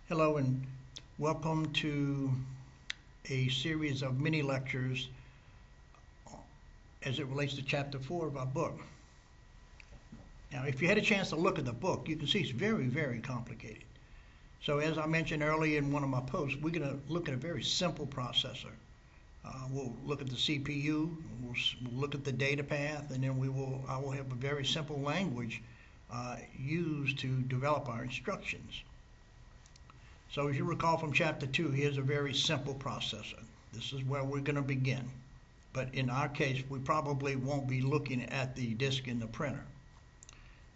Hello and welcome to a series of mini lectures as it relates to chapter 4 of our book. Now, if you had a chance to look at the book, you can see it's very, very complicated. So as I mentioned earlier in one of my posts, we're going to look at a very simple processor. We'll look at the CPU, we'll look at the data path, and then I will have a very simple language used to develop our instructions. So as you recall from chapter 2, here's a very simple processor. This is where we're going to begin. But in our case, we probably won't be looking at the disk in the printer.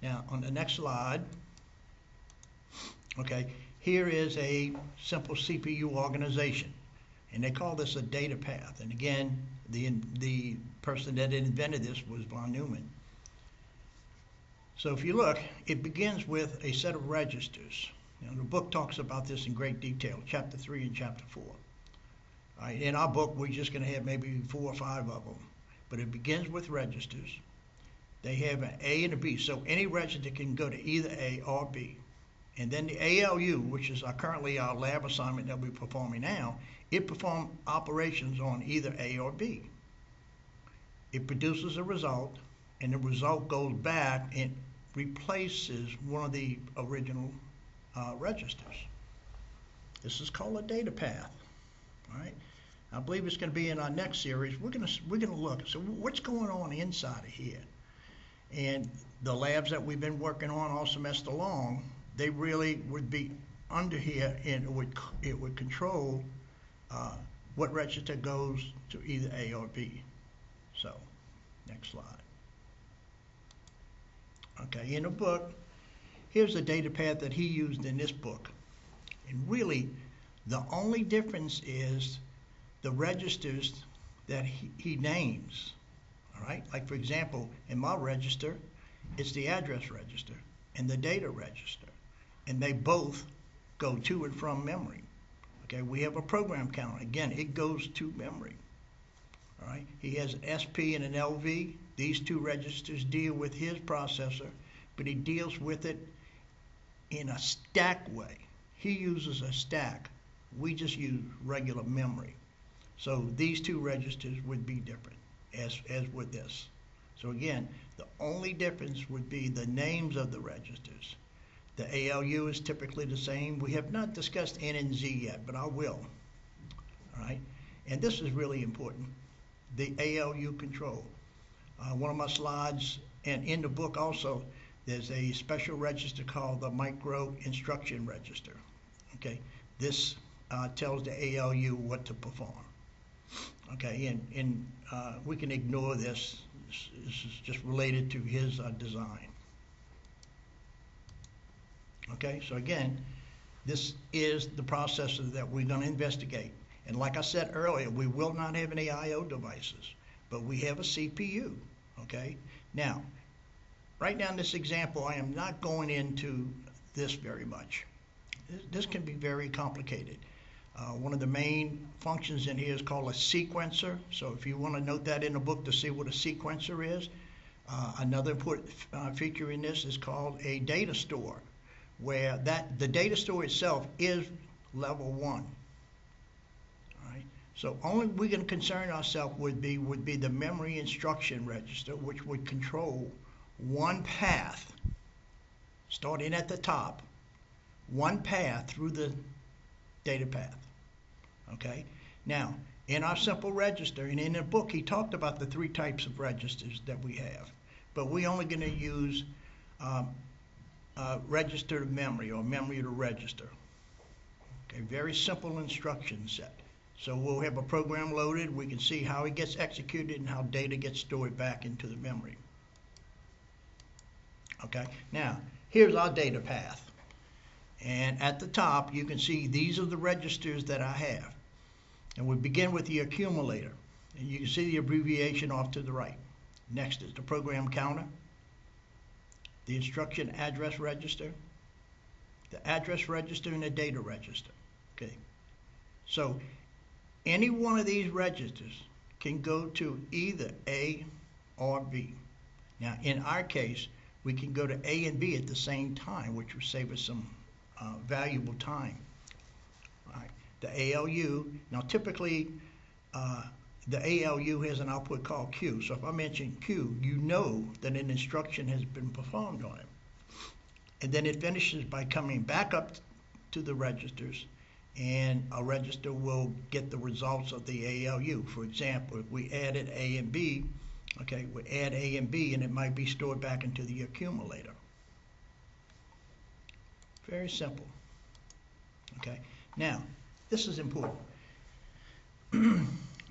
Now, on the next slide, okay, here is a simple CPU organization. And they call this a data path. And again, the person that invented this was von Neumann. So if you look, it begins with a set of registers. The book talks about this in great detail, chapter 3 and chapter 4. All right, in our book, we're just going to have maybe 4 or 5 of them. But it begins with registers. They have an A and a B, so any register can go to either A or B. And then the ALU, which is currently our lab assignment that we're performing now, it performs operations on either A or B. It produces a result, and the result goes back and replaces one of the original registers. This is called a data path. All right. I believe it's going to be in our next series. We're going to look. So what's going on inside of here? And the labs that we've been working on all semester long, they really would be under here, and it would control what register goes to either A or B. So, next slide. Okay, in the book, here's the data path that he used in this book. And really, the only difference is the registers that he names. All right, like for example, in my register, it's the address register and the data register. And they both go to and from memory. Okay, we have a program counter. Again, it goes to memory. All right, he has an SP and an LV. These two registers deal with his processor, but he deals with it in a stack way. He uses a stack. We just use regular memory. So these two registers would be different as with this. So again, the only difference would be the names of the registers. The ALU is typically the same. We have not discussed N and Z yet, but I will. All right, and this is really important. The ALU control. One of my slides, and in the book also, there's a special register called the micro instruction register. Okay, this tells the ALU what to perform. Okay, and we can ignore this. This is just related to his design. Okay, so again, this is the processor that we're going to investigate. And like I said earlier, we will not have any I/O devices, but we have a CPU. Okay, now, right now in this example, I am not going into this very much. This can be very complicated. One of the main functions in here is called a sequencer. So if you want to note that in the book to see what a sequencer is, another important feature in this is called a data store, where the data store itself is level 1. All right. So only we're going to concern ourselves would be the memory instruction register, which would control one path, starting at the top, one path through the data path. Okay. Now, in our simple register, and in the book, he talked about the 3 types of registers that we have, but we're only going to use register to memory or memory to register. Okay, very simple instruction set. So we'll have a program loaded. We can see how it gets executed and how data gets stored back into the memory. Okay, now here's our data path. And at the top, you can see these are the registers that I have. And we begin with the accumulator. And you can see the abbreviation off to the right. Next is the program counter, the instruction address register, the address register, and the data register. Okay. So any one of these registers can go to either A or B. Now, in our case, we can go to A and B at the same time, which will save us some valuable time. the ALU. Now typically the ALU has an output called Q. So if I mention Q, you know that an instruction has been performed on it. And then it finishes by coming back up to the registers, and a register will get the results of the ALU. For example, if we added A and B, okay, we add A and B, and it might be stored back into the accumulator. Very simple. Okay, now this is important.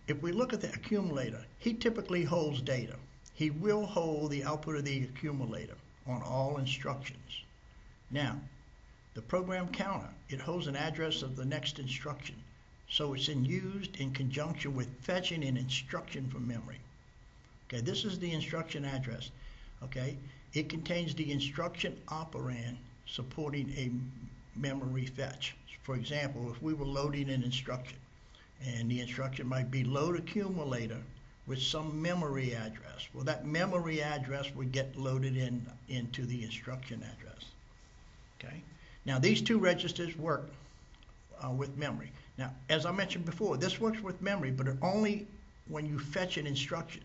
If we look at the accumulator, he typically holds data. He will hold the output of the accumulator on all instructions. Now, the program counter, it holds an address of the next instruction. So it's used in conjunction with fetching an instruction from memory. Okay, this is the instruction address. Okay, it contains the instruction operand supporting a memory fetch. For example, if we were loading an instruction, and the instruction might be load accumulator with some memory address. Well, that memory address would get loaded into the instruction address. Okay. Now these two registers work with memory. Now, as I mentioned before, this works with memory, but only when you fetch an instruction.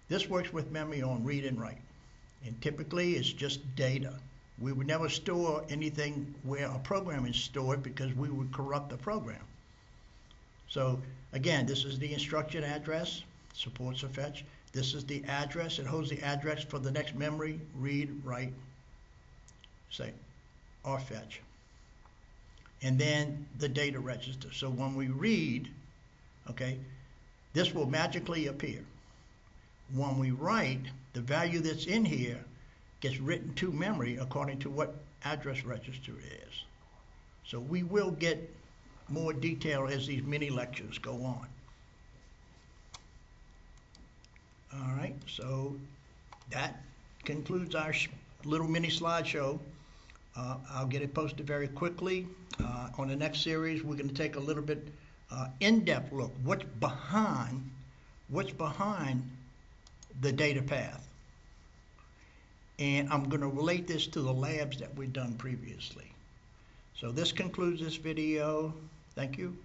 This works with memory on read and write, and typically it's just data. We would never store anything where a program is stored because we would corrupt the program. So again, this is the instruction address, supports a fetch. This is the address, it holds the address for the next memory, read, write, say, or fetch. And then the data register. So when we read, okay, this will magically appear. When we write, the value that's in here gets written to memory according to what address register it is. So we will get more detail as these mini lectures go on. All right, so that concludes our little mini slideshow. I'll get it posted very quickly. On the next series, we're going to take a little bit in-depth look. What's behind the data path? And I'm going to relate this to the labs that we've done previously. So this concludes this video. Thank you.